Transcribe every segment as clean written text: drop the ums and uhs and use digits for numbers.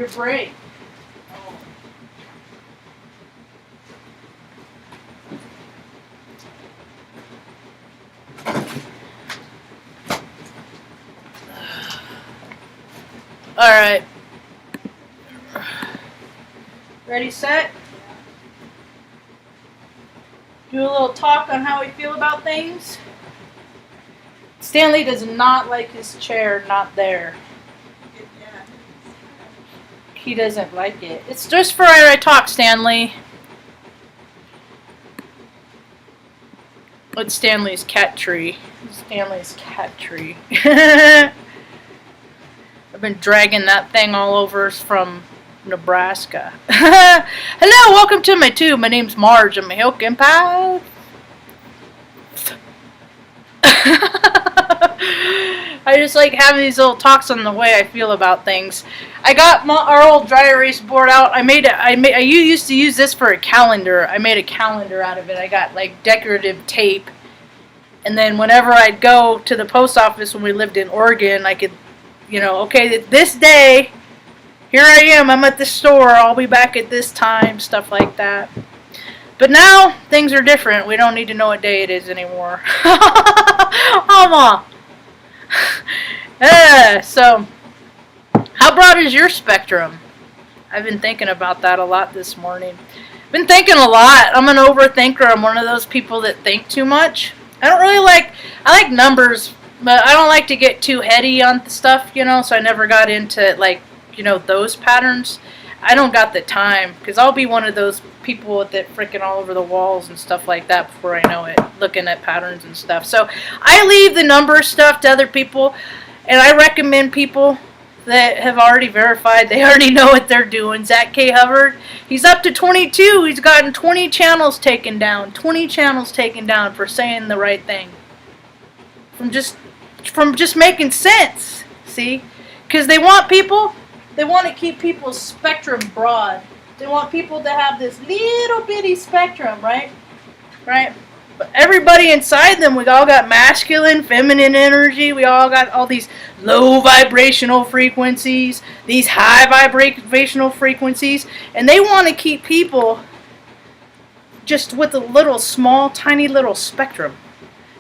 Your brain. Alright. Ready, set? Do a little talk on how we feel about things. Stanley does not like his chair not there. He doesn't like it. It's just for I talk, Stanley. What's Stanley's cat tree? Stanley's cat tree. I've been dragging that thing all over from Nebraska. Hello, welcome to my tube. My name's Marge. I'm a Hilk Empath. I just like having these little talks on the way I feel about things. I got our old dry erase board out. I used to use this for a calendar. I made a calendar out of it. I got like decorative tape, and then whenever I'd go to the post office when we lived in Oregon, I could, okay, this day, here I am. I'm at the store. I'll be back at this time. Stuff like that. But now things are different. We don't need to know what day it is anymore. So, how broad is your spectrum? I've been thinking about that a lot this morning. Been thinking a lot. I'm an overthinker. I'm one of those people that think too much. I like numbers, but I don't like to get too heady on stuff, so I never got into, those patterns. I don't got the time, because I'll be one of those people that freaking all over the walls and stuff like that before I know it, looking at patterns and stuff. So I leave the number stuff to other people, and I recommend people that have already verified they already know what they're doing. Zach K. Hubbard, he's up to 22. He's gotten 20 channels taken down. 20 channels taken down for saying the right thing. From just making sense. See? Because they want to keep people's spectrum broad. They want people to have this little bitty spectrum, right? Right? But everybody inside them, we all got masculine, feminine energy. We all got all these low vibrational frequencies, these high vibrational frequencies, and they want to keep people just with a little small, tiny little spectrum.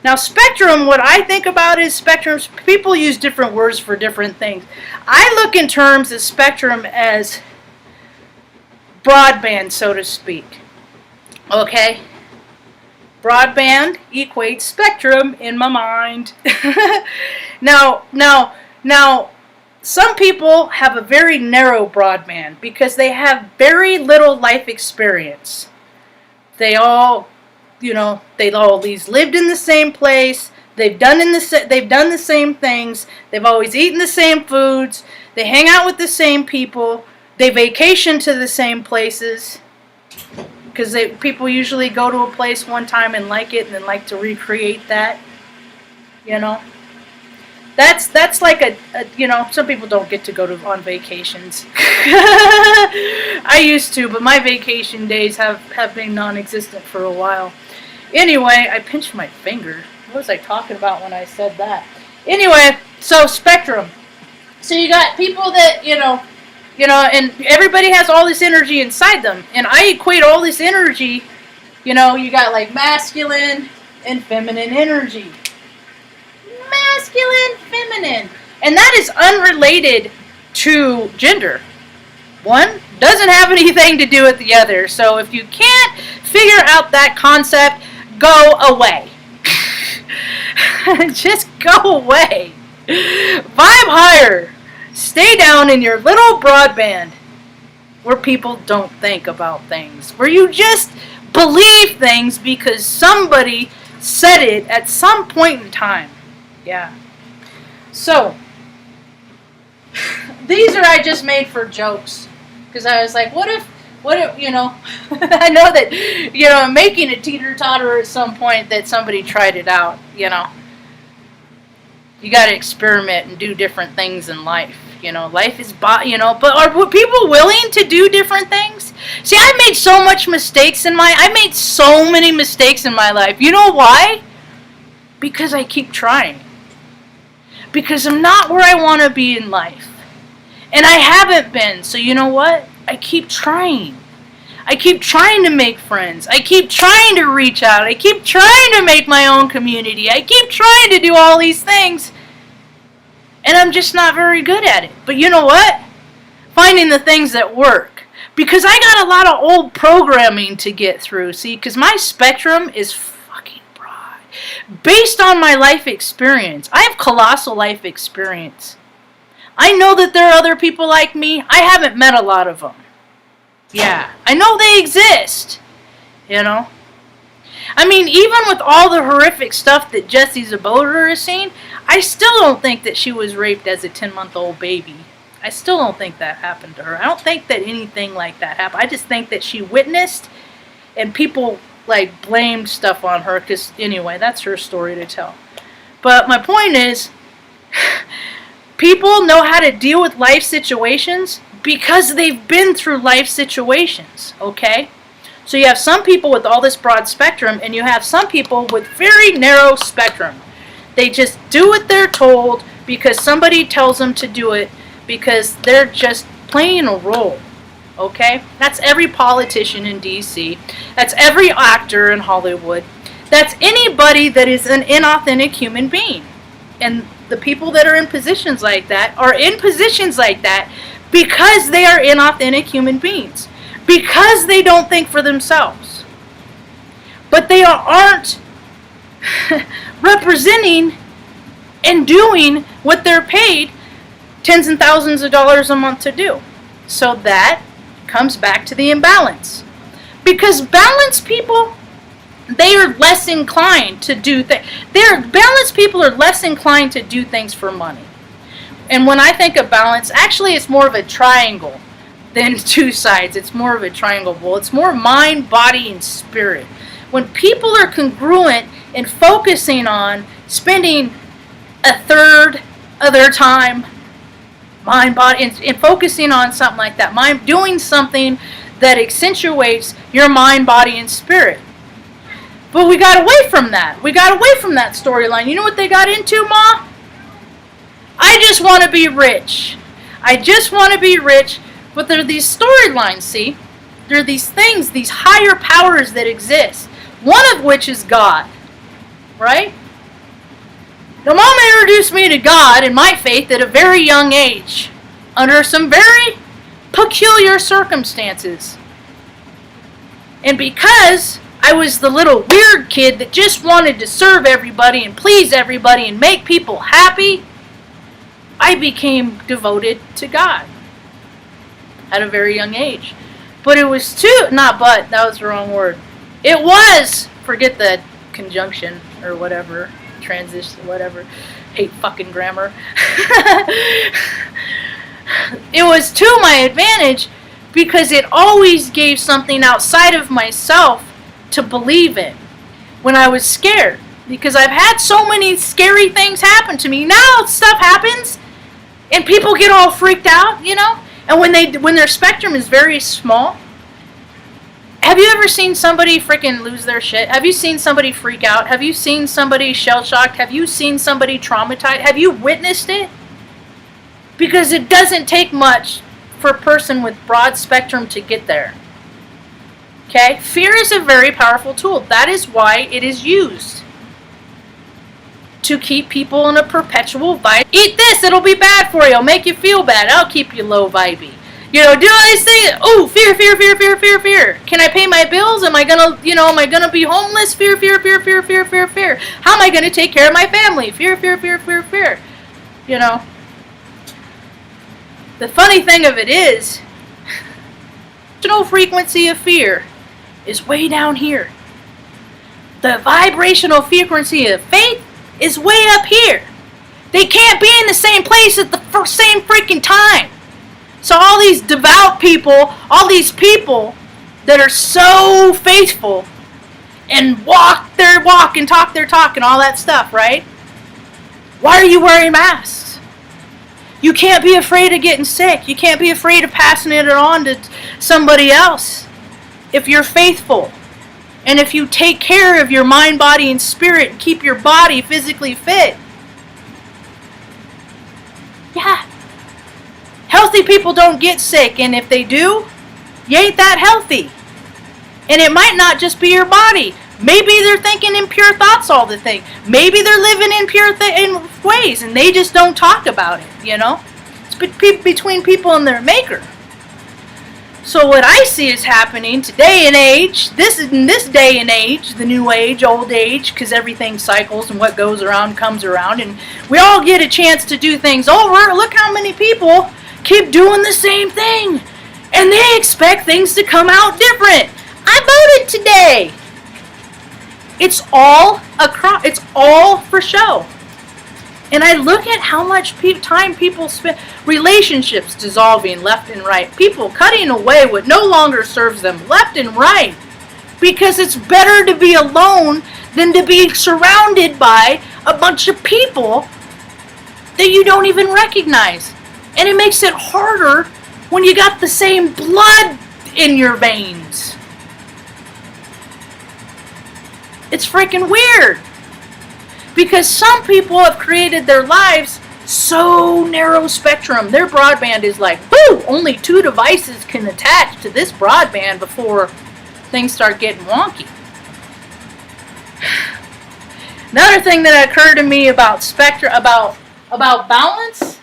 Now, spectrum, what I think about is spectrums. People use different words for different things. I look in terms of spectrum as broadband, so to speak. Okay? Broadband equates spectrum in my mind. Now, some people have a very narrow broadband because they have very little life experience. They all always lived in the same place. They've done the same things. They've always eaten the same foods. They hang out with the same people. They vacation to the same places. Because people usually go to a place one time and like it and then like to recreate that. That's like some people don't get to go on vacations. I used to, but my vacation days have been non-existent for a while. Anyway, I pinched my finger. What was I talking about when I said that? Anyway, so spectrum. So you got people that, and everybody has all this energy inside them. And I equate all this energy, you got like masculine and feminine energy. Masculine, feminine. And that is unrelated to gender. One doesn't have anything to do with the other. So if you can't figure out that concept, go away. Just go away. Vibe higher. Stay down in your little broadband where people don't think about things. Where you just believe things because somebody said it at some point in time. Yeah. So, these I just made for jokes. Because I was like, what if, I know that, making a teeter-totter at some point that somebody tried it out, You got to experiment and do different things in life. Life is, but are people willing to do different things? See, I made so many mistakes in my life. You know why? Because I keep trying. Because I'm not where I want to be in life. And I haven't been. So you know what? I keep trying. I keep trying to make friends. I keep trying to reach out. I keep trying to make my own community. I keep trying to do all these things. And I'm just not very good at it. But you know what? Finding the things that work. Because I got a lot of old programming to get through. See, because my spectrum is fucking broad. Based on my life experience. I have colossal life experience. I know that there are other people like me. I haven't met a lot of them. Yeah, I know they exist, you know. I mean, even with all the horrific stuff that Jessie Zaboter has seen, I still don't think that she was raped as a 10-month-old baby. I still don't think that happened to her. I don't think that anything like that happened. I just think that she witnessed, and people, like, blamed stuff on her, because, anyway, that's her story to tell. But my point is, people know how to deal with life situations because they've been through life situations, okay? So you have some people with all this broad spectrum, and you have some people with very narrow spectrum. They just do what they're told because somebody tells them to do it because they're just playing a role, okay? That's every politician in D.C. That's every actor in Hollywood. That's anybody that is an inauthentic human being. And the people that are in positions like that are in positions like that because they are inauthentic human beings. Because they don't think for themselves. But they aren't representing and doing what they're paid tens and thousands of dollars a month to do. So that comes back to the imbalance. Because balanced people, they are less inclined to do things. Balanced people are less inclined to do things for money. And when I think of balance, actually it's more of a triangle than two sides. It's more of a triangle bowl. It's more mind, body, and spirit. When people are congruent and focusing on spending a third of their time, mind, body, and focusing on something like that, doing something that accentuates your mind, body, and spirit. But we got away from that. We got away from that storyline. You know what they got into, Ma? I just want to be rich. I just want to be rich. But there are these storylines, see? There are these things, these higher powers that exist. One of which is God. Right? Now, Mama introduced me to God and my faith at a very young age. Under some very peculiar circumstances. And because I was the little weird kid that just wanted to serve everybody and please everybody and make people happy, I became devoted to God at a very young age. But it was that was the wrong word. It was, forget the conjunction or whatever, transition, whatever, hate fucking grammar. It was to my advantage because it always gave something outside of myself to believe in when I was scared. Because I've had so many scary things happen to me. Now stuff happens and people get all freaked out, you know? And when their spectrum is very small, have you ever seen somebody freaking lose their shit? Have you seen somebody freak out? Have you seen somebody shell-shocked? Have you seen somebody traumatized? Have you witnessed it? Because it doesn't take much for a person with broad spectrum to get there. Okay? Fear is a very powerful tool. That is why it is used. To keep people in a perpetual vibe. Eat this, it'll be bad for you. It'll make you feel bad. I'll keep you low vibey. You know, do all these things. Oh, fear, fear, fear, fear, fear, fear. Can I pay my bills? Am I gonna be homeless? Fear, fear, fear, fear, fear, fear, fear. How am I gonna take care of my family? Fear, fear, fear, fear, fear. You know. The funny thing of it is, the vibrational frequency of fear is way down here. The vibrational frequency of faith is way up here. They can't be in the same place at the same freaking time. So all these devout people, all these people that are so faithful and walk their walk and talk their talk and all that stuff, right? Why are you wearing masks? You can't be afraid of getting sick. You can't be afraid of passing it on to somebody else if you're faithful. And if you take care of your mind, body, and spirit and keep your body physically fit. Yeah. Healthy people don't get sick, and if they do, you ain't that healthy. And it might not just be your body. Maybe they're thinking impure thoughts all the time. Maybe they're living impure in ways, and they just don't talk about it, you know? It's between people and their maker. So what I see is happening today and age, this day and age, the new age, old age, because everything cycles and what goes around comes around, and we all get a chance to do things over. Look how many people keep doing the same thing, and they expect things to come out different. I voted today. It's all it's all for show. And I look at how much time people spend, relationships dissolving left and right, people cutting away what no longer serves them left and right, because it's better to be alone than to be surrounded by a bunch of people that you don't even recognize. And it makes it harder when you got the same blood in your veins. It's freaking weird. Because some people have created their lives so narrow spectrum. Their broadband is like, whoo, only 2 devices can attach to this broadband before things start getting wonky. Another thing that occurred to me about spectrum, about balance,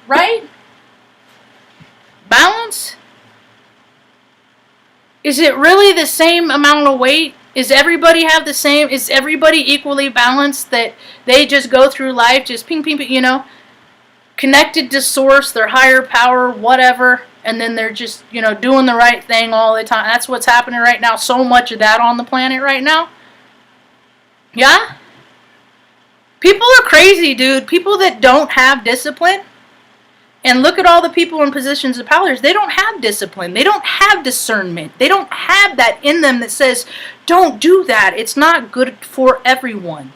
right? Balance? Is it really the same amount of weight? Is everybody have the same? Is everybody equally balanced, that they just go through life just ping, ping, ping, you know, connected to source, their higher power, whatever, and then they're just, you know, doing the right thing all the time? That's what's happening right now. So much of that on the planet right now. Yeah? People are crazy, dude. People that don't have discipline. And look at all the people in positions of power. They don't have discipline. They don't have discernment. They don't have that in them that says, don't do that. It's not good for everyone.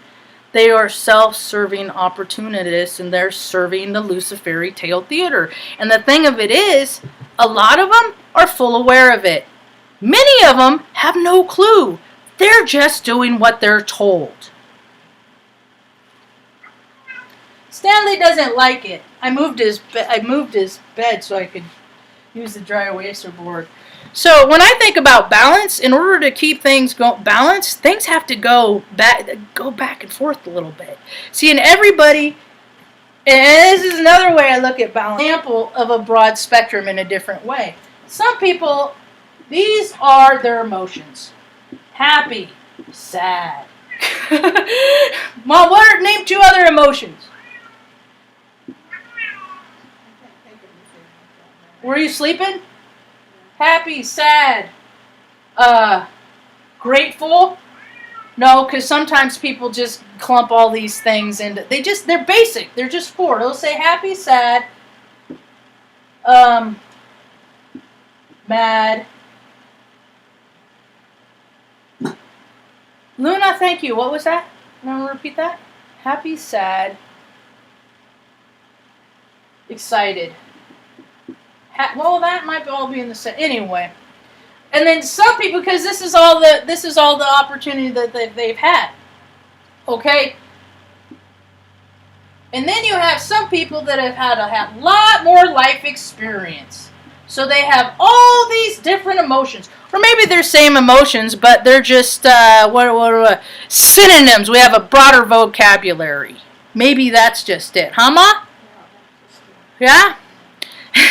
They are self-serving opportunists, and they're serving the Luciferian tail theater. And the thing of it is, a lot of them are full aware of it. Many of them have no clue. They're just doing what they're told. Stanley doesn't like it. I moved his bed so I could use the dry eraser board. So when I think about balance, in order to keep things balanced, things have to go back and forth a little bit. See, and everybody, and this is another way I look at balance, example of a broad spectrum in a different way. Some people, these are their emotions: happy, sad. Mom, name 2 other emotions. Were you sleeping? Happy, sad, grateful? No, because sometimes people just clump all these things and they're basic. They're just 4. They'll say happy, sad, mad. Luna, thank you. What was that? Want to repeat that? Happy, sad, excited. Well, that might all be in the same. Anyway, and then some people, because this is all the opportunity that they've had. Okay. And then you have some people that have had a lot more life experience, so they have all these different emotions, or maybe they're same emotions, but they're just synonyms. We have a broader vocabulary. Maybe that's just it, huh, Ma? Yeah.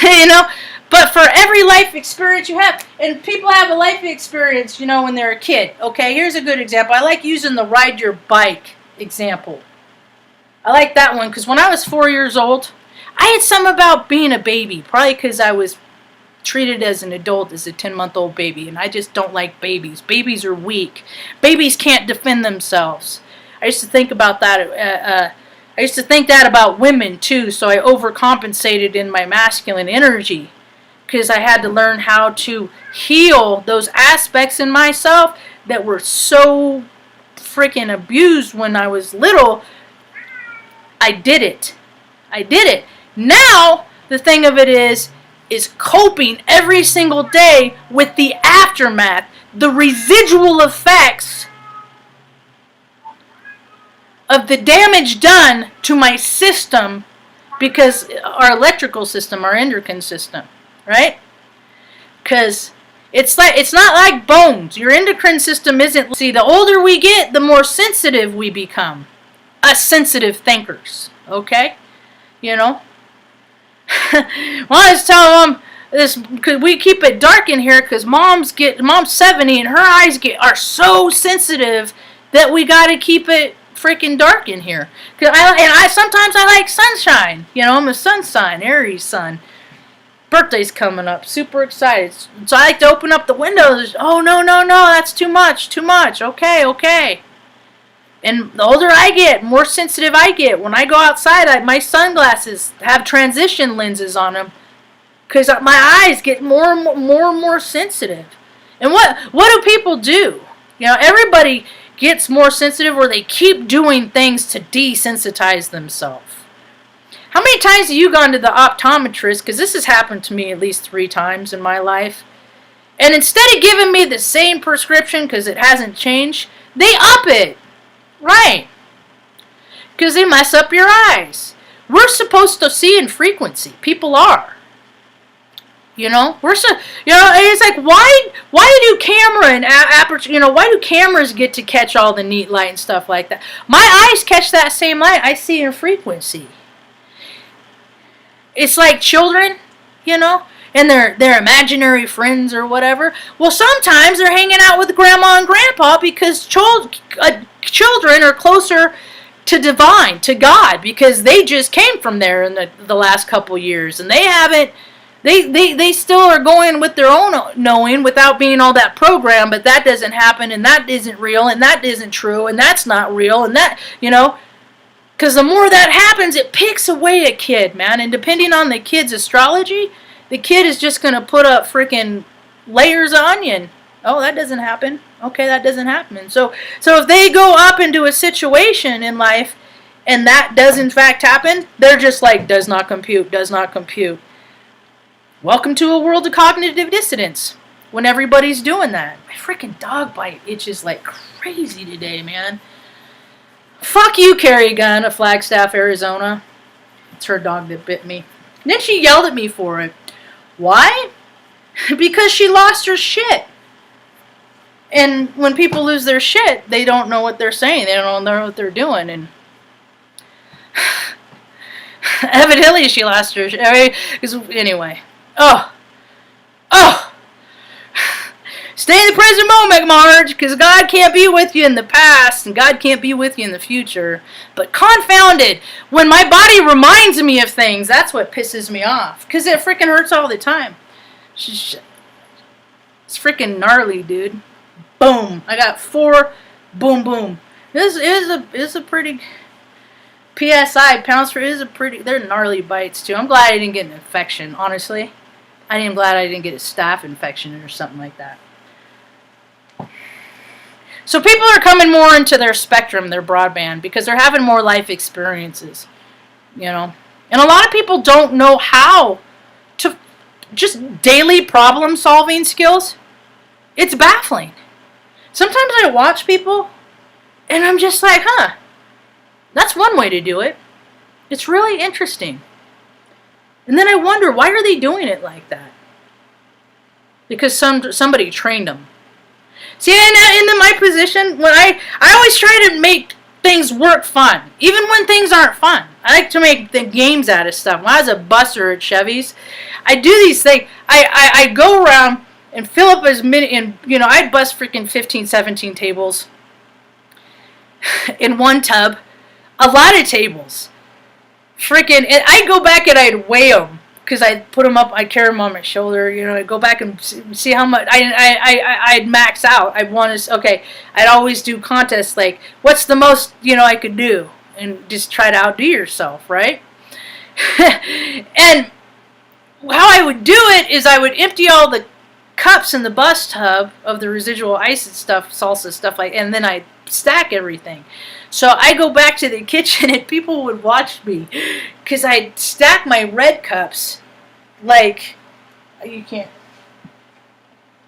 You know, but for every life experience you have, and people have a life experience, you know, when they're a kid. Okay, here's a good example. I like using the ride your bike example. I like that one because when I was 4 years old, I had something about being a baby, probably because I was treated as an adult as a 10-month-old baby, and I just don't like babies. Babies are weak. Babies can't defend themselves. I used to think about that. I used to think that about women too, so I overcompensated in my masculine energy because I had to learn how to heal those aspects in myself that were so freaking abused when I was little. I did it. Now, the thing of it is coping every single day with the aftermath, the residual effects of the damage done to my system because our electrical system, our endocrine system, right? Because it's not like bones. Your endocrine system isn't. See, the older we get, the more sensitive we become. Us sensitive thinkers, okay? You know. Well, I was telling Mom this because we keep it dark in here because Mom's 70 and her eyes are so sensitive that we got to keep it freaking dark in here. I sometimes I like sunshine. You know, I'm a sun sign, Aries sun. Birthday's coming up, super excited. So I like to open up the windows. Oh no, that's too much. Okay. And the older I get, more sensitive I get. When I go outside, my sunglasses have transition lenses on them because my eyes get more and more sensitive. And what do people do? You know, everybody gets more sensitive, or they keep doing things to desensitize themselves. How many times have you gone to the optometrist? Because this has happened to me at least 3 times in my life. And instead of giving me the same prescription because it hasn't changed, they up it. Right. Because they mess up your eyes. We're supposed to see in frequency. People are. You know, it's like why do camera and aperture, why do cameras get to catch all the neat light and stuff like that? My eyes catch that same light. I see in frequency. It's like children, and their imaginary friends or whatever. Well, sometimes they're hanging out with grandma and grandpa because children are closer to divine, to God, because they just came from there in the last couple years, and they haven't. They still are going with their own knowing without being all that programmed, but that doesn't happen, and that isn't real, and that isn't true, and that's not real, and that, because the more that happens, it picks away a kid, man, and depending on the kid's astrology, the kid is just going to put up freaking layers of onion. Oh, that doesn't happen. Okay, that doesn't happen. So if they go up into a situation in life, and that does in fact happen, they're just like, does not compute. Welcome to a world of cognitive dissonance when everybody's doing that. My freaking dog bite itches like crazy today, man. Fuck you, Carrie Gunn of Flagstaff, Arizona. It's her dog that bit me. And then she yelled at me for it. Why? Because she lost her shit. And when people lose their shit, they don't know what they're saying. They don't know what they're doing. And evidently she lost her shit. Anyway. Oh. Stay in the present moment, Marge, because God can't be with you in the past, and God can't be with you in the future. But confounded, when my body reminds me of things, that's what pisses me off, because it freaking hurts all the time. It's freaking gnarly, dude. Boom. I got 4. Boom. This is a pretty PSI, pounds for, they're gnarly bites, too. I'm glad I didn't get an infection, honestly. I'm glad I didn't get a staph infection or something like that. So people are coming more into their spectrum, their broadband, because they're having more life experiences, And a lot of people don't know how to, just daily problem solving skills. It's baffling. Sometimes I watch people, and I'm just like, that's one way to do it. It's really interesting. And then I wonder, why are they doing it like that? Because somebody trained them. See, in my position, when I always try to make things work fun, even when things aren't fun. I like to make the games out of stuff. When I was a busser at Chevy's, I do these things. I go around and fill up as many, and I'd bust freaking 15, 17 tables in one tub. A lot of tables. Freaking, and I'd go back and I'd weigh them. Because I'd put them up, I'd carry them on my shoulder, I'd go back and see how much, I'd max out. I'd always do contests like, what's the most, I could do? And just try to outdo yourself, right? And how I would do it is I would empty all the cups in the bus tub of the residual ice and stuff, salsa stuff and then I'd stack everything. So I go back to the kitchen and people would watch me because I'd stack my red cups like, you can't,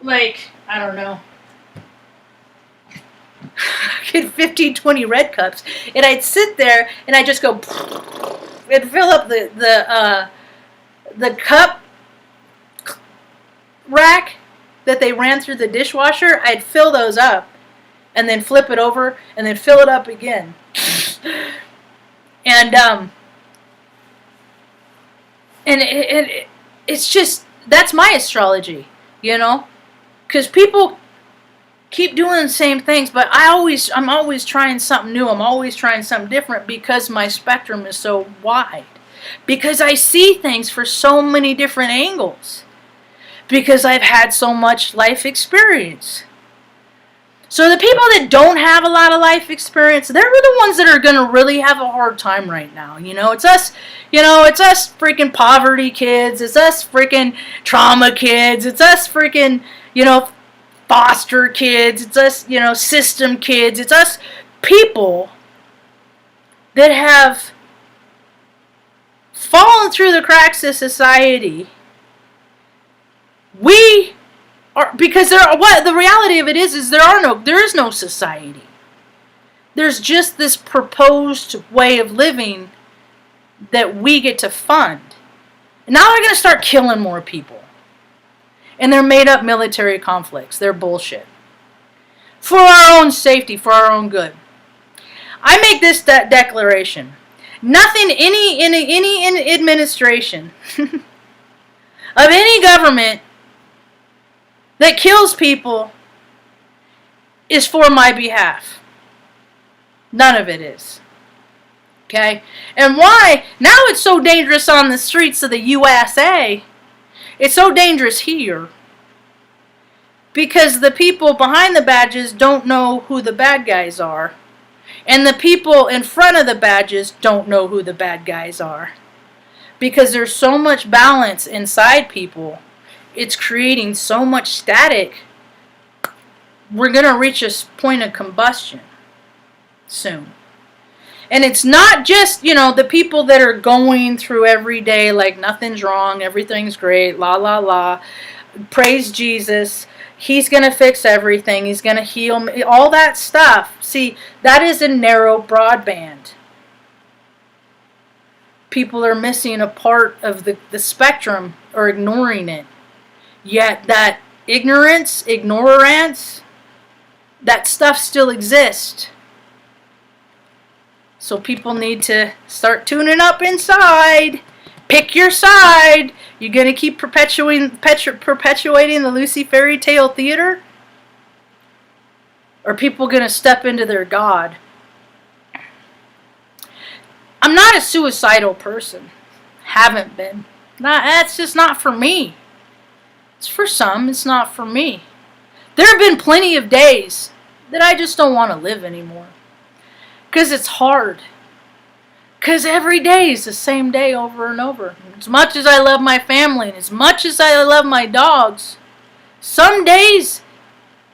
like, I don't know, I get 15, 20 red cups, and I'd sit there and I'd just go the cup rack that they ran through the dishwasher. I'd fill those up and then flip it over and then fill it up again. And it's just, that's my astrology, you know, because people keep doing the same things, but I'm always trying something new. I'm always trying something different because my spectrum is so wide. Because I see things for so many different angles. Because I've had so much life experience. So the people that don't have a lot of life experience, they're the ones that are going to really have a hard time right now. You know, it's us freaking poverty kids. It's us freaking trauma kids. It's us freaking, foster kids. It's us, system kids. It's us people that have fallen through the cracks of society. Because the reality of it is there is no society. There's just this proposed way of living that we get to fund. And now they're going to start killing more people. And they're made up military conflicts. They're bullshit. For our own safety, for our own good. I make this declaration. Nothing, any administration of any government that kills people is for my behalf. None of it is. Okay? And why? Now it's so dangerous on the streets of the USA. It's so dangerous here. Because the people behind the badges don't know who the bad guys are. And the people in front of the badges don't know who the bad guys are. Because there's so much balance inside people. It's creating so much static. We're going to reach a point of combustion soon. And it's not just, the people that are going through every day like nothing's wrong, everything's great, la la la, praise Jesus, He's going to fix everything, He's going to heal me, all that stuff. See, that is a narrow broadband. People are missing a part of the spectrum or ignoring it. Yet that ignorance, that stuff still exists. So people need to start tuning up inside. Pick your side. You're going to keep perpetuating the Lucy fairy tale theater? Or are people going to step into their God? I'm not a suicidal person. Haven't been. That's just not for me. It's for some, it's not for me. There have been plenty of days that I just don't want to live anymore. Because it's hard. Because every day is the same day over and over. As much as I love my family and as much as I love my dogs, some days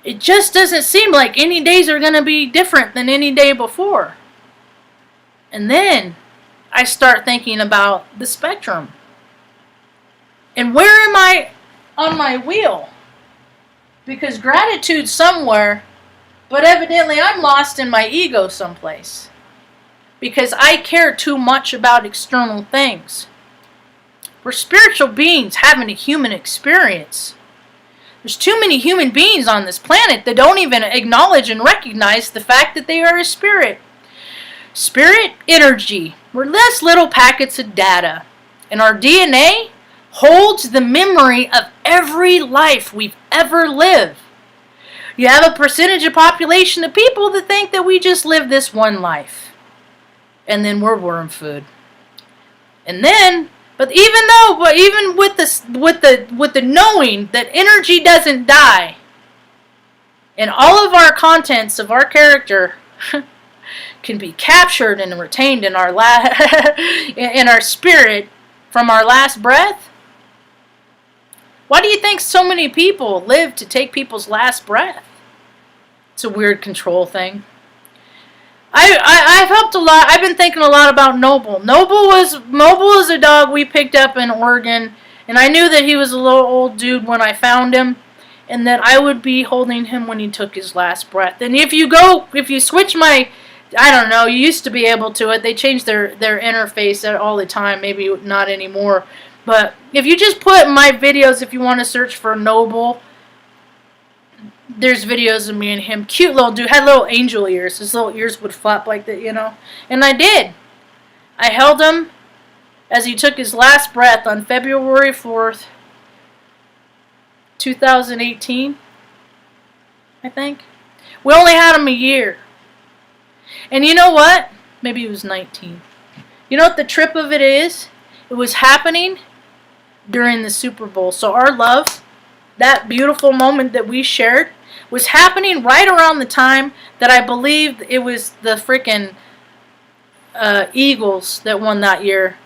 it just doesn't seem like any days are going to be different than any day before. And then I start thinking about the spectrum. And where am I on my wheel? Because gratitude's somewhere, but evidently I'm lost in my ego someplace. Because I care too much about external things. We're spiritual beings having a human experience. There's too many human beings on this planet that don't even acknowledge and recognize the fact that they are a spirit. Spirit energy. We're less little packets of data. And our DNA holds the memory of every life we've ever lived. You have a percentage of population of people that think that we just live this one life. And then we're worm food. And then, but even with the knowing that energy doesn't die, and all of our contents of our character can be captured and retained in our in our spirit from our last breath. Why do you think so many people live to take people's last breath? It's a weird control thing. I've helped a lot. I've been thinking a lot about Noble. Noble was a dog we picked up in Oregon, and I knew that he was a little old dude when I found him, and that I would be holding him when he took his last breath. And if you switch my I don't know. You used to be able to it. They changed their interface all the time. Maybe not anymore. But if you just put my videos, if you want to search for Noble, there's videos of me and him. Cute little dude. Had little angel ears. His little ears would flap like that, you know. And I did. I held him as he took his last breath on February 4th, 2018, I think. We only had him a year. And you know what? Maybe he was 19. You know what the trip of it is? It was happening during the Super Bowl. So our love, that beautiful moment that we shared, was happening right around the time that I believed it was the freaking Eagles that won that year.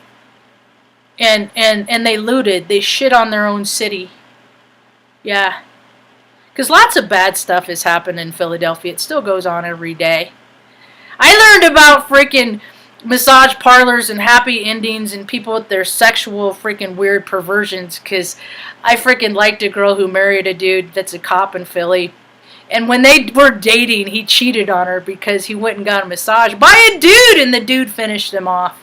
And they looted. They shit on their own city. Yeah. Because lots of bad stuff has happened in Philadelphia. It still goes on every day. I learned about freaking massage parlors and happy endings and people with their sexual freaking weird perversions because I freaking liked a girl who married a dude that's a cop in Philly. And when they were dating, he cheated on her because he went and got a massage by a dude and the dude finished him off.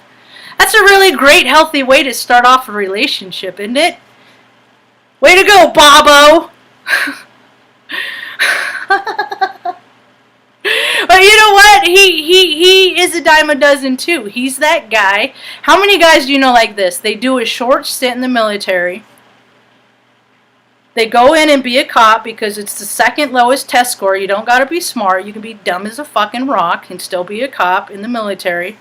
That's a really great, healthy way to start off a relationship, isn't it? Way to go, Bobo! But you know what? He is a dime a dozen too. He's that guy. How many guys do you know like this? They do a short stint in the military. They go in and be a cop because it's the second lowest test score. You don't gotta be smart. You can be dumb as a fucking rock and still be a cop in the military.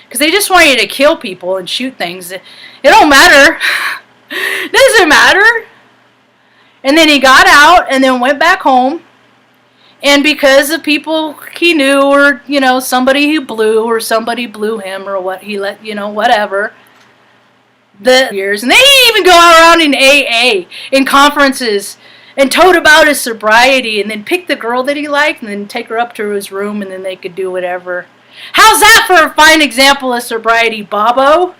Because they just want you to kill people and shoot things. It don't matter. It doesn't matter. And then he got out and then went back home. And because of people he knew, or, you know, somebody he blew, or somebody blew him, or what he let, you know, whatever, the years. And they even go around in AA, in conferences, and tote about his sobriety, and then pick the girl that he liked, and then take her up to his room, and then they could do whatever. How's that for a fine example of sobriety, Bobo?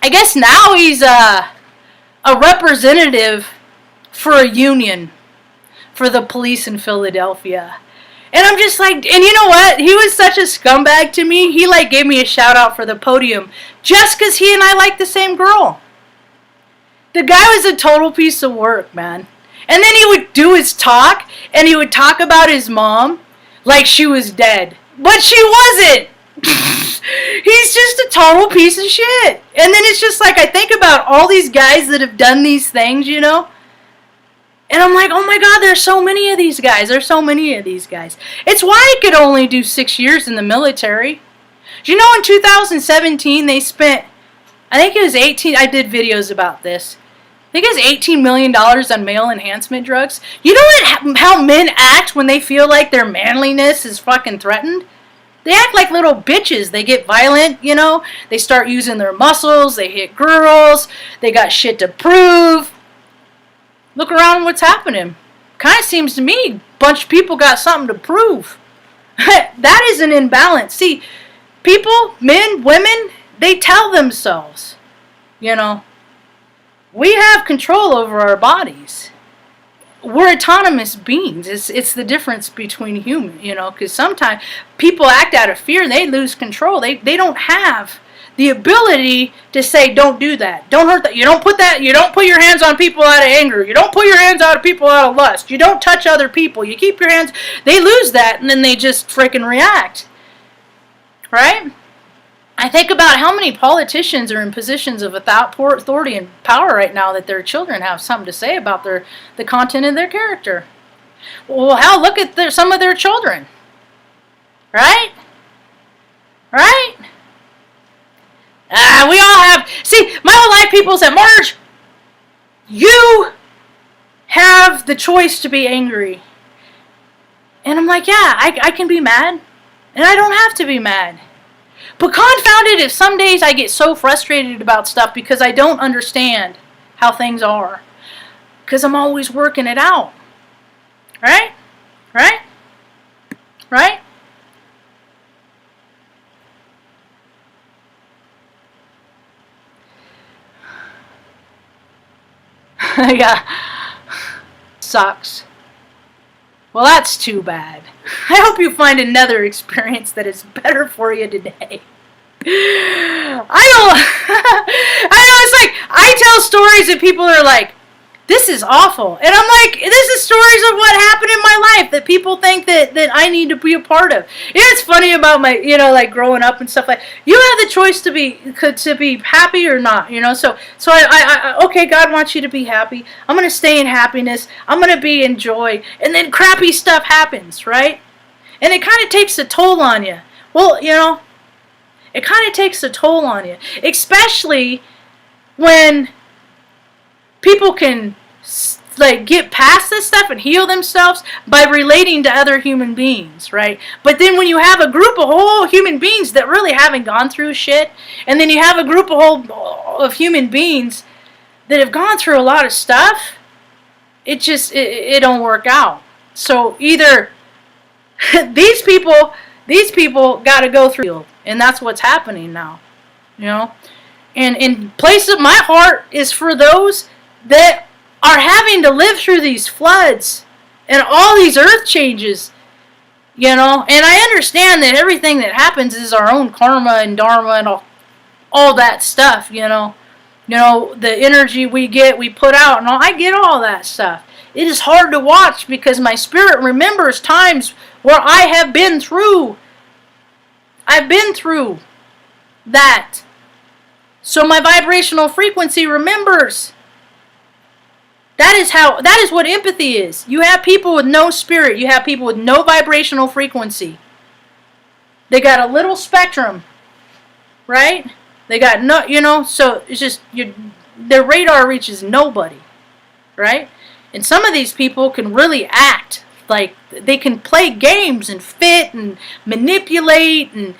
I guess now he's a representative for a union for the police in Philadelphia. And I'm just like, and you know what? He was such a scumbag to me. He like gave me a shout out for the podium just because he and I like the same girl. The guy was a total piece of work, man. And then he would do his talk, and he would talk about his mom like she was dead. But she wasn't. He's just a total piece of shit. And then it's just like, I think about all these guys that have done these things, you know? And I'm like, oh my God, there's so many of these guys. There's so many of these guys. It's why I could only do 6 years in the military. Do you know in 2017 they spent, I think it was 18, I did videos about this. I think it was $18 million on male enhancement drugs. You know how men act when they feel like their manliness is fucking threatened? They act like little bitches. They get violent, you know? They start using their muscles. They hit girls. They got shit to prove. Look around what's happening. Kind of seems to me a bunch of people got something to prove. That is an imbalance. See, people, men, women, they tell themselves, you know, we have control over our bodies. We're autonomous beings. It's the difference between human, you know, because sometimes people act out of fear. They lose control. They don't have the ability to say, don't do that. Don't hurt that. You don't put your hands on people out of anger. You don't put your hands out of people out of lust. You don't touch other people. You keep your hands. They lose that, and then they just freaking react. Right? I think about how many politicians are in positions of authority and power right now that their children have something to say about the content of their character. Well, hell, look at some of their children. Right? Right? We all have... See, my whole life people said, Marge, you have the choice to be angry. And I'm like, yeah, I can be mad. And I don't have to be mad. But confound it if some days I get so frustrated about stuff because I don't understand how things are. Because I'm always working it out. Right? Right? Right? Yeah. Sucks. Well, that's too bad. I hope you find another experience that is better for you today. I don't. I know, it's like I tell stories and people are like, "This is awful," and I'm like, "This is stories of what happened in my life that people think that I need to be a part of." You know, it's funny about my, like growing up and stuff like. You have the choice to be happy or not. So okay, God wants you to be happy. I'm gonna stay in happiness. I'm gonna be in joy, and then crappy stuff happens, right? And it kind of takes a toll on you. Well, it kind of takes a toll on you, especially when people can like get past this stuff and heal themselves by relating to other human beings, right? But then when you have a group of whole human beings that really haven't gone through shit, and then you have a group of human beings that have gone through a lot of stuff, it don't work out. So either these people got to go through, and that's what's happening now, And in place of my heart is for those that are having to live through these floods and all these earth changes, And I understand that everything that happens is our own karma and dharma and all that stuff, the energy we put out and all. I get all that stuff. It is hard to watch because my spirit remembers times where I have been through. I've been through that. So my vibrational frequency remembers. That is what empathy is. You have people with no spirit. You have people with no vibrational frequency. They got a little spectrum, right? They got no, so it's just their radar reaches nobody, right? And some of these people can really act like they can play games and fit and manipulate and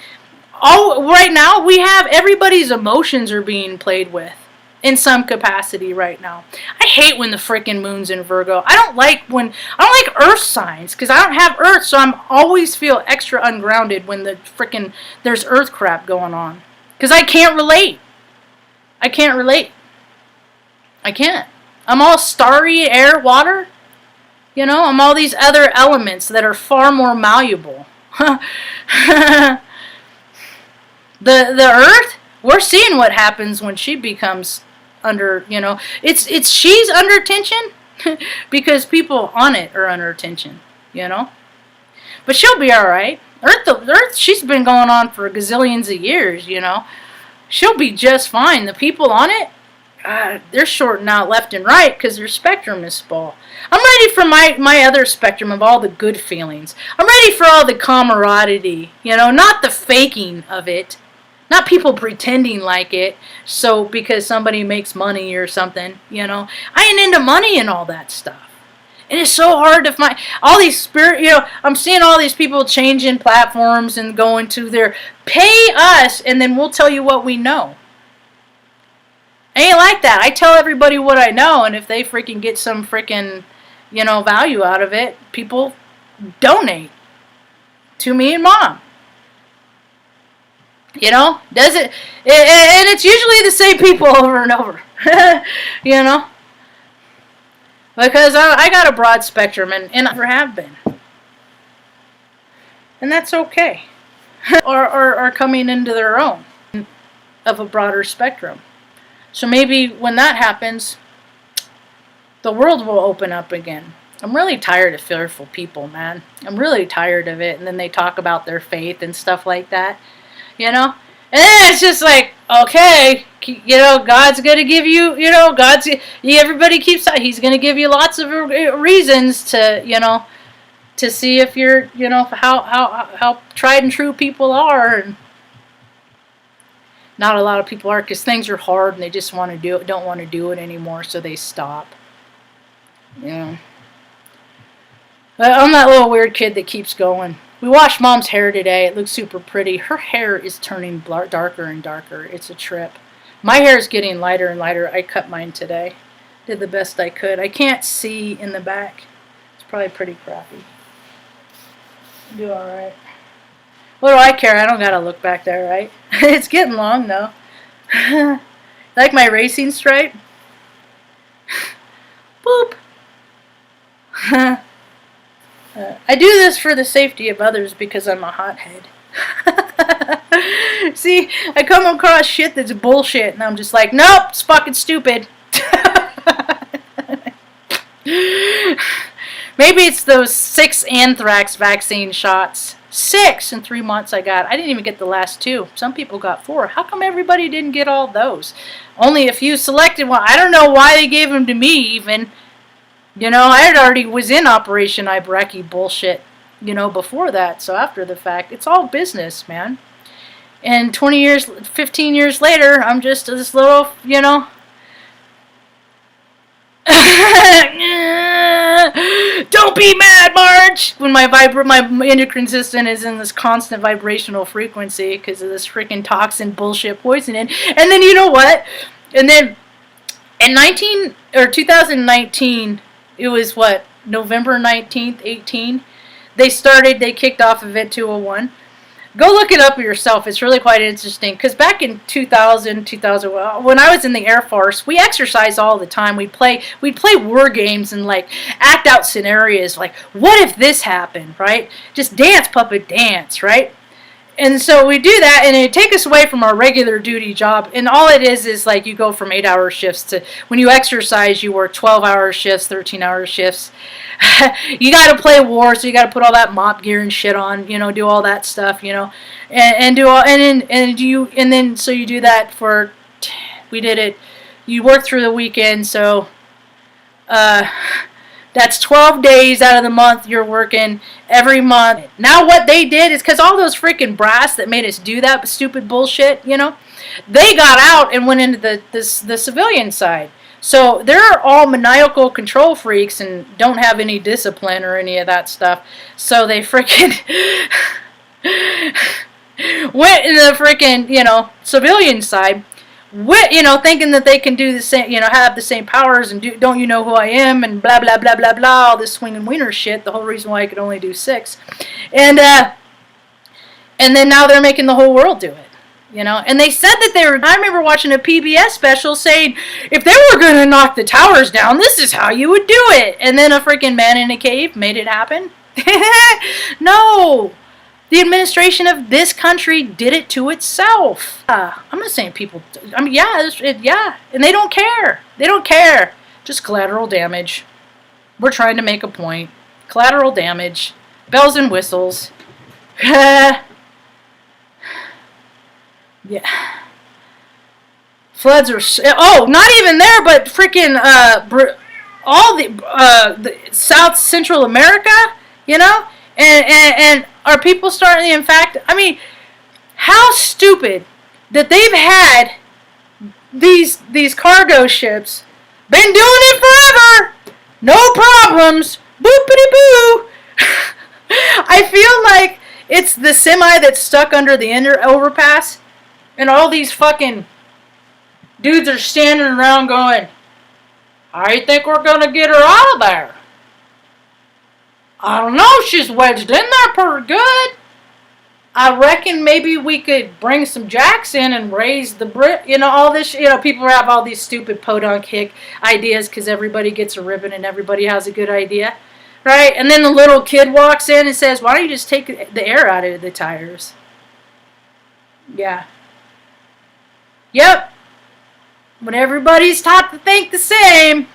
all. Right now we have everybody's emotions are being played with in some capacity right now. I hate when the frickin' moon's in Virgo. I don't like earth signs because I don't have earth, so I'm always feel extra ungrounded when there's earth crap going on because I can't relate. I can't. I'm all starry, air, water. I'm all these other elements that are far more malleable. The earth, we're seeing what happens when she becomes under, it's she's under tension because people on it are under tension, But she'll be all right. Earth, she's been going on for gazillions of years, She'll be just fine. The people on it, they're shorting out left and right because their spectrum is small. I'm ready for my other spectrum of all the good feelings. I'm ready for all the camaraderie, not the faking of it. Not people pretending like it, so because somebody makes money or something, I ain't into money and all that stuff. And it's so hard to find all these I'm seeing all these people changing platforms and going to their pay us and then we'll tell you what we know. I ain't like that. I tell everybody what I know, and if they freaking get some freaking, value out of it, people donate to me and Mom. Does it? And it's usually the same people over and over, Because I got a broad spectrum, and I never have been. And that's okay. or coming into their own of a broader spectrum. So maybe when that happens, the world will open up again. I'm really tired of fearful people, man. I'm really tired of it. And then they talk about their faith and stuff like that, And then it's just like, okay, God's going to give you, everybody keeps, he's going to give you lots of reasons to, to see if you're, how tried and true people are. And not a lot of people are because things are hard and they just don't want to do it anymore, so they stop. But I'm that little weird kid that keeps going. We washed Mom's hair today. It looks super pretty. Her hair is turning darker and darker. It's a trip. My hair is getting lighter and lighter. I cut mine today. Did the best I could. I can't see in the back. It's probably pretty crappy. Do all right. What do I care? I don't got to look back there, right? It's getting long, though. Like my racing stripe? Boop. I do this for the safety of others because I'm a hothead. See, I come across shit that's bullshit, and I'm just like, nope, it's fucking stupid. Maybe it's those 6 anthrax vaccine shots. 6 in 3 months I got. I didn't even get the last 2. Some people got 4. How come everybody didn't get all those? Only a few selected one. I don't know why they gave them to me even. I already was in Operation Ibreki bullshit, before that. So after the fact, it's all business, man. And 20 years, 15 years later, I'm just this little, don't be mad, Marge! When my endocrine system is in this constant vibrational frequency because of this freaking toxin bullshit poisoning. And then you know what? And then in 2019, it was what, November 19th, 18. They kicked off Event 201. Go look it up yourself. It's really quite interesting. Because back in 2000, when I was in the Air Force, we exercised all the time. We'd play war games and act out scenarios. Like, what if this happened, right? Just dance, puppet, dance, right? And so we do that, and it take us away from our regular duty job. And all it is you go from 8-hour shifts to, when you exercise, you work 12-hour shifts, 13-hour shifts. You got to play war, so you got to put all that mop gear and shit on, do all that stuff, and do all, and then so you do that for, we did it, you work through the weekend, so, that's 12 days out of the month you're working every month. Now what they did is, because all those freaking brass that made us do that stupid bullshit, they got out and went into the civilian side. So they're all maniacal control freaks and don't have any discipline or any of that stuff. So they freaking went in the freaking, civilian side. Thinking that they can do the same, have the same powers and don't you know who I am and blah blah blah blah blah, all this swinging wiener shit. The whole reason why I could only do 6, and then now they're making the whole world do it, And they said that I remember watching a PBS special saying if they were going to knock the towers down, this is how you would do it. And then a freaking man in a cave made it happen. No. The administration of this country did it to itself. I'm not saying people, yeah, and they don't care. They don't care. Just collateral damage. We're trying to make a point. Collateral damage. Bells and whistles. Yeah. Floods are, not even there, but freaking, all the South Central America, and are people starting, in fact, how stupid that they've had these cargo ships, been doing it forever, no problems, boopity-boo. I feel like it's the semi that's stuck under the overpass, and all these fucking dudes are standing around going, how do you think we're going to get her out of there? I don't know, she's wedged in there pretty good. I reckon maybe we could bring some jacks in and raise the all this, people have all these stupid podunk hick ideas because everybody gets a ribbon and everybody has a good idea, right? And then the little kid walks in and says, why don't you just take the air out of the tires? Yeah. Yep. When everybody's taught to think the same,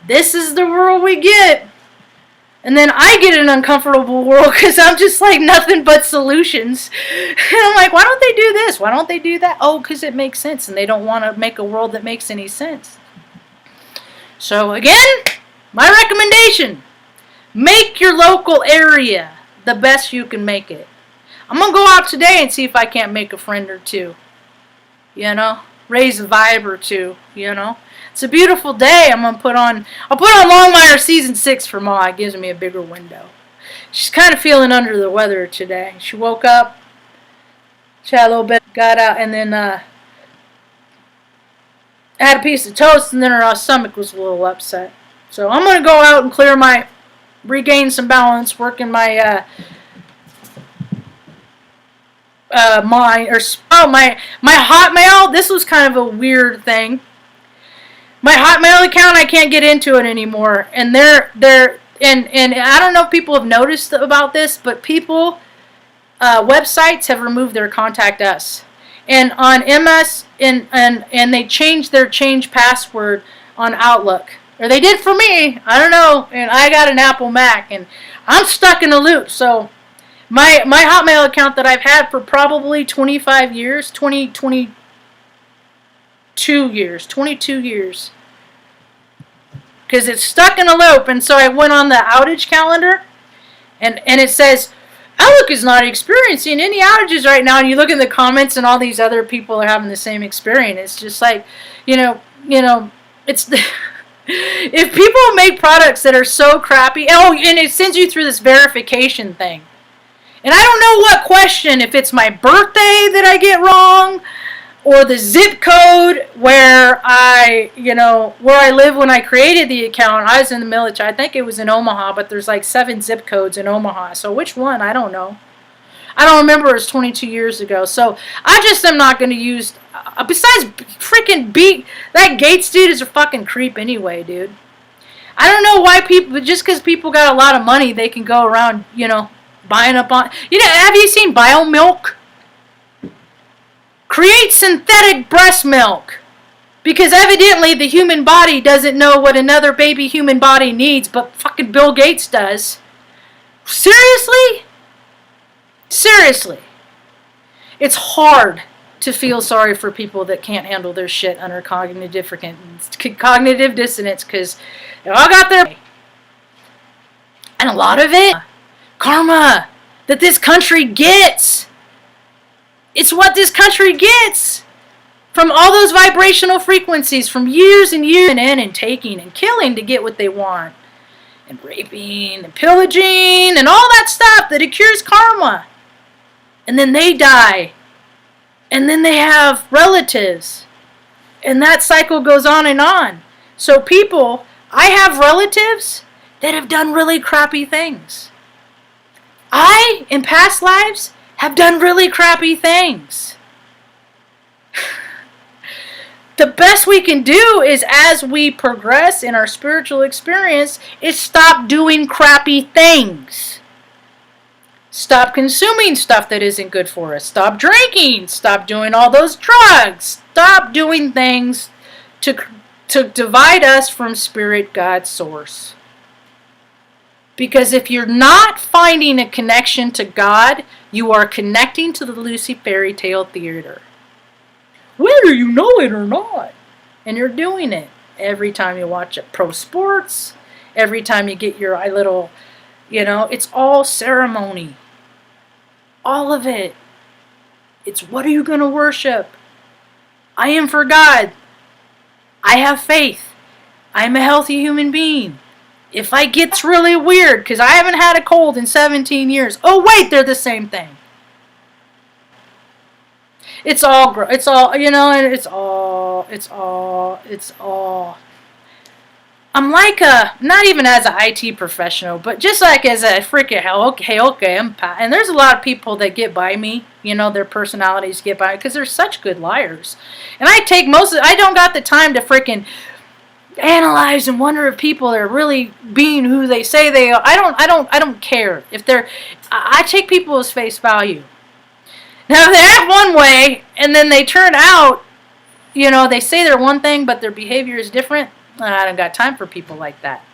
this is the world we get. And then I get an uncomfortable world because I'm just like nothing but solutions. And I'm like, why don't they do this? Why don't they do that? Oh, because it makes sense. And they don't want to make a world that makes any sense. So again, my recommendation, make your local area the best you can make it. I'm going to go out today and see if I can't make a friend or two. Raise a vibe or two, It's a beautiful day. I'll put on Longmire Season 6 for Ma. It gives me a bigger window. She's kind of feeling under the weather today. She woke up, she had a little bit, got out, and then had a piece of toast, and then her stomach was a little upset. So I'm going to go out and regain some balance, work in my my Hotmail. This was kind of a weird thing. My Hotmail account, I can't get into it anymore, and and I don't know if people have noticed about this, but people, websites have removed their contact us. And on MS, and they changed their change password on Outlook. Or they did for me. I don't know. And I got an Apple Mac, and I'm stuck in a loop. So my Hotmail account that I've had for probably 25 years, 22 years. Because it's stuck in a loop. And so I went on the outage calendar, and it says, Outlook is not experiencing any outages right now. And you look in the comments, and all these other people are having the same experience. It's just like, it's if people make products that are so crappy, and it sends you through this verification thing. And I don't know what question, if it's my birthday that I get wrong, or the zip code where I live when I created the account. I was in the military. I think it was in Omaha, but there's like 7 zip codes in Omaha. So which one? I don't know. I don't remember. It was 22 years ago. So I just am not going to use, besides freaking that Gates dude is a fucking creep anyway, dude. I don't know why people, just because people got a lot of money, they can go around, buying up on, have you seen BioMilk? Create synthetic breast milk. Because evidently the human body doesn't know what another baby human body needs, but fucking Bill Gates does. Seriously? Seriously. It's hard to feel sorry for people that can't handle their shit under cognitive dissonance, because they all got their... And a lot of it, karma that this country gets. It's what this country gets from all those vibrational frequencies from years and years and taking and killing to get what they want. And raping and pillaging and all that stuff that accrues karma. And then they die. And then they have relatives. And that cycle goes on and on. So people, I have relatives that have done really crappy things. I, in past lives, have done really crappy things. The best we can do is, as we progress in our spiritual experience, is stop doing crappy things. Stop consuming stuff that isn't good for us. Stop drinking. Stop doing all those drugs. Stop doing things to divide us from Spirit, God, Source. Because if you're not finding a connection to God, you are connecting to the Lucy Fairy Tale Theater. Whether you know it or not. And you're doing it every time you watch pro sports, every time you get your little, it's all ceremony. All of it. It's what are you going to worship? I am for God. I have faith. I'm a healthy human being. If I get really weird, because I haven't had a cold in 17 years. Oh, wait, they're the same thing. It's all, and it's all. I'm like not even as an IT professional, but just like as a freaking okay, and there's a lot of people that get by me, their personalities get by, because they're such good liars. And I don't got the time to freaking analyze and wonder if people are really being who they say they are. I don't care if I take people as face value. Now if they act one way and then they turn out, they say they're one thing but their behavior is different. I don't got time for people like that.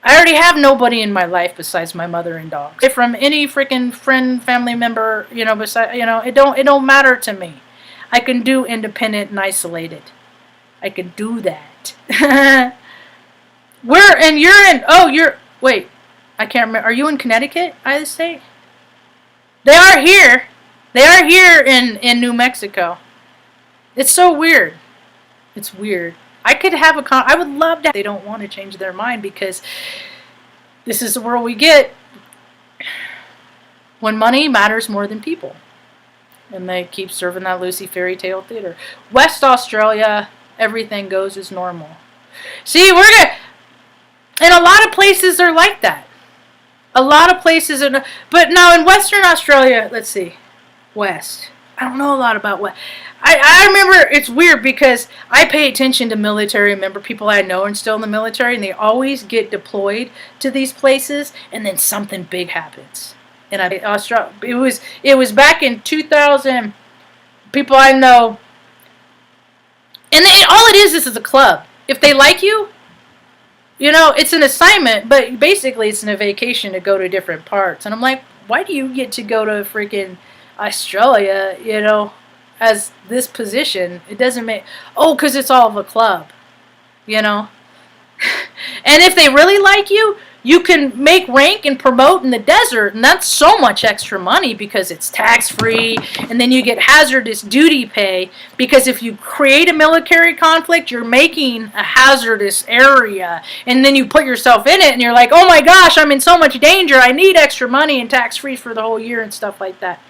I already have nobody in my life besides my mother and dogs. From any freaking friend, family member, it don't matter to me. I can do independent and isolated. I can do that. Wait, I can't remember. Are you in Connecticut, Iowa State? They are here. They are here in New Mexico. It's so weird. It's weird. I could have I would love to. They don't want to change their mind because this is the world we get when money matters more than people. And they keep serving that Lucy Fairy Tale Theater. West Australia, everything goes as normal. See, and a lot of places are like that. A lot of places but now in Western Australia, let's see, West. I don't know a lot about West. I remember, it's weird because I pay attention to military member people I know and still in the military, and they always get deployed to these places, and then something big happens. And it was back in 2000. People I know, and all it is a club. If they like you, it's an assignment, but basically it's a vacation to go to different parts. And I'm like, why do you get to go to freaking Australia, as this position? It doesn't make, because it's all of a club, And if they really like you, you can make rank and promote in the desert, and that's so much extra money because it's tax-free, and then you get hazardous duty pay, because if you create a military conflict, you're making a hazardous area, and then you put yourself in it, and you're like, oh my gosh, I'm in so much danger, I need extra money and tax-free for the whole year and stuff like that.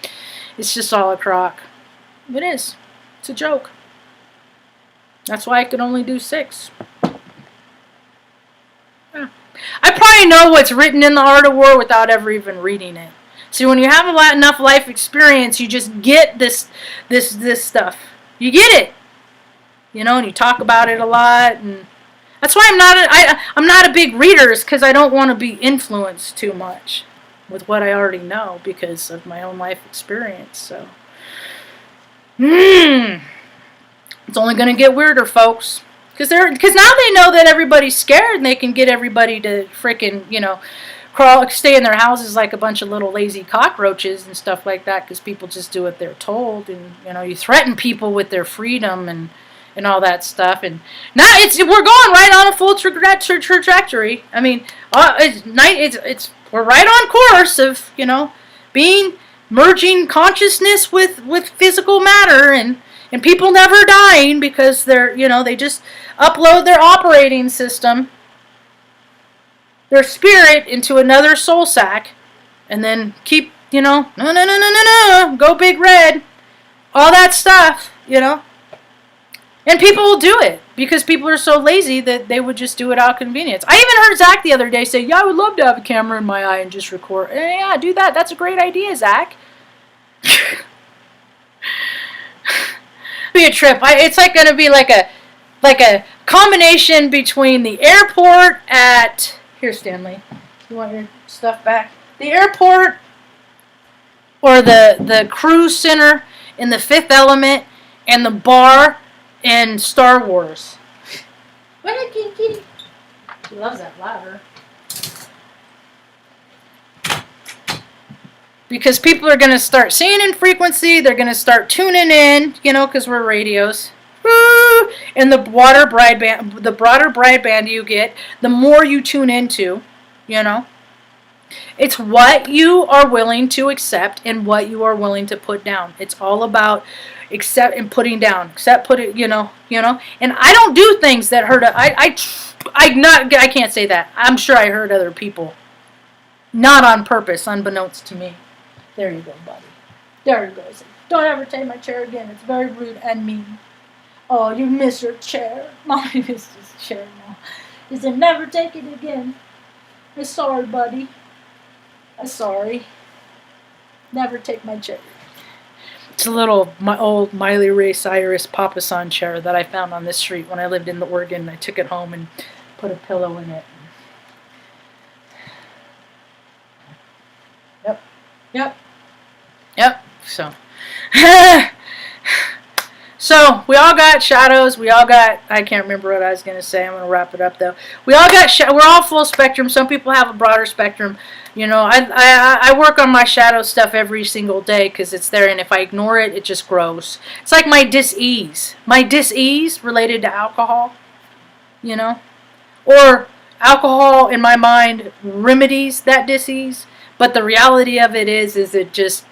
It's just all a crock. It is. It's a joke. That's why I could only do 6. Yeah. I probably know what's written in The Art of War without ever even reading it. See, when you have enough life experience, you just get this stuff. You get it, and you talk about it a lot, and that's why I'm not a big reader, is because I don't want to be influenced too much with what I already know because of my own life experience. So, it's only going to get weirder, folks. Because now they know that everybody's scared, and they can get everybody to frickin', stay in their houses like a bunch of little lazy cockroaches and stuff like that, because people just do what they're told, and, you threaten people with their freedom and all that stuff. And now we're going right on a full trajectory. I mean, we're right on course of, merging consciousness with physical matter, and people never dying because they just upload their operating system, their spirit, into another soul sack, and then keep, no, go big red, all that stuff, And people will do it because people are so lazy that they would just do it out of convenience. I even heard Zach the other day say, yeah, I would love to have a camera in my eye and just record. Yeah, do that. That's a great idea, Zach. Be a trip. It's like going to be like a combination between the airport at, here, Stanley, you want your stuff back? The airport or the cruise center in The Fifth Element and the bar in Star Wars. What a kitty. She loves that ladder. Because people are going to start seeing in frequency, they're going to start tuning in, because we're radios. And the broader broadband you get, the more you tune into, It's what you are willing to accept and what you are willing to put down. It's all about accept and putting down. Accept, put it, And I don't do things that hurt. I can't say that. I'm sure I hurt other people. Not on purpose, unbeknownst to me. There you go, buddy. There you go. Don't ever take my chair again. It's very rude and mean. Oh, you miss your chair. Mommy misses his chair now. He said, never take it again. I'm sorry, buddy. I'm sorry. Never take my chair. It's a my old Miley Ray Cyrus Papasan chair that I found on this street when I lived in Oregon. I took it home and put a pillow in it. Yep. So we all got shadows. We all got. I can't remember what I was going to say. I'm going to wrap it up though. We all got. We're all full spectrum. Some people have a broader spectrum. I work on my shadow stuff every single day because it's there, and if I ignore it, it just grows. It's like my dis-ease. My dis-ease related to alcohol. Or alcohol in my mind remedies that dis-ease. But the reality of it is it just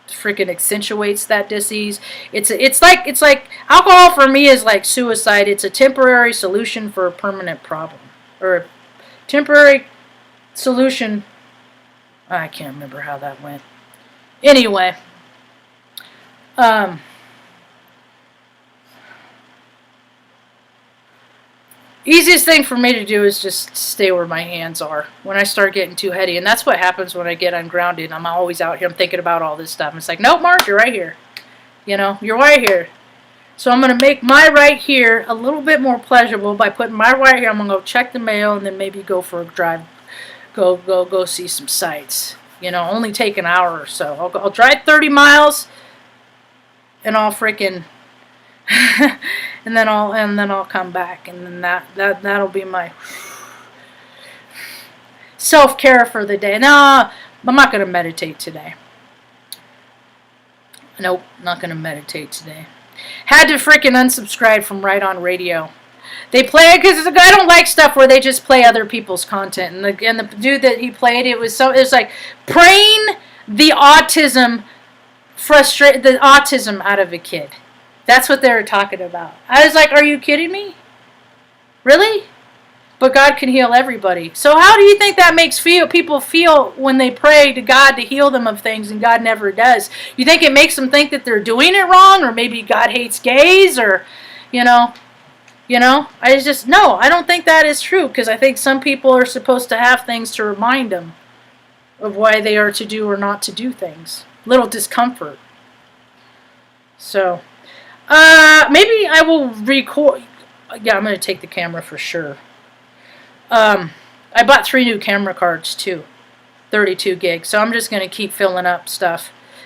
freaking accentuates that disease. It's like alcohol for me is like suicide. It's a temporary solution for a permanent problem, or a temporary solution. I can't remember how that went. Anyway, easiest thing for me to do is just stay where my hands are when I start getting too heady. And that's what happens when I get ungrounded. I'm always out here. I'm thinking about all this stuff. And it's like, nope, Marge, you're right here. You're right here. So I'm going to make my right here a little bit more pleasurable by putting my right here. I'm going to go check the mail and then maybe go for a drive. Go see some sights. You know, only take an hour or so. I'll drive 30 miles and I'll freaking and then I'll come back, and then that'll be my self-care for the day. No, I'm not going to meditate today. Nope, not going to meditate today. Had to freaking unsubscribe from Right On Radio. They play it because I don't like stuff where they just play other people's content. And the dude that he played, it was like praying the autism out of a kid. That's what they were talking about. I was like, are you kidding me? Really? But God can heal everybody. So how do you think that makes people feel when they pray to God to heal them of things and God never does? You think it makes them think that they're doing it wrong, or maybe God hates gays, or, you know, I don't think that is true, because I think some people are supposed to have things to remind them of why they are to do or not to do things. Little discomfort. So, maybe I will record. Yeah, I'm going to take the camera for sure. I bought 3 new camera cards too, 32 gigs. So I'm just going to keep filling up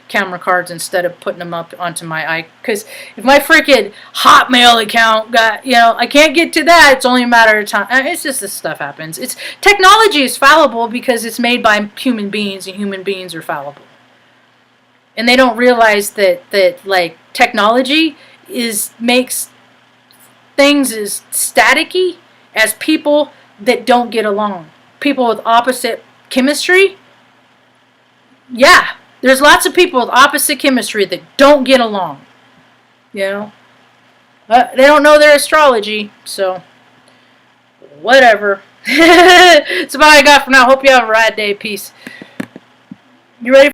camera cards, instead of putting them up onto my because if my freaking Hotmail account got, I can't get to that. It's only a matter of time. It's just, this stuff happens. Technology is fallible because it's made by human beings, and human beings are fallible. And they don't realize that like technology makes things as staticky as people that don't get along. People with opposite chemistry. Yeah, there's lots of people with opposite chemistry that don't get along. They don't know their astrology, so whatever. That's about all I got for now. Hope you have a rad day. Peace. You ready?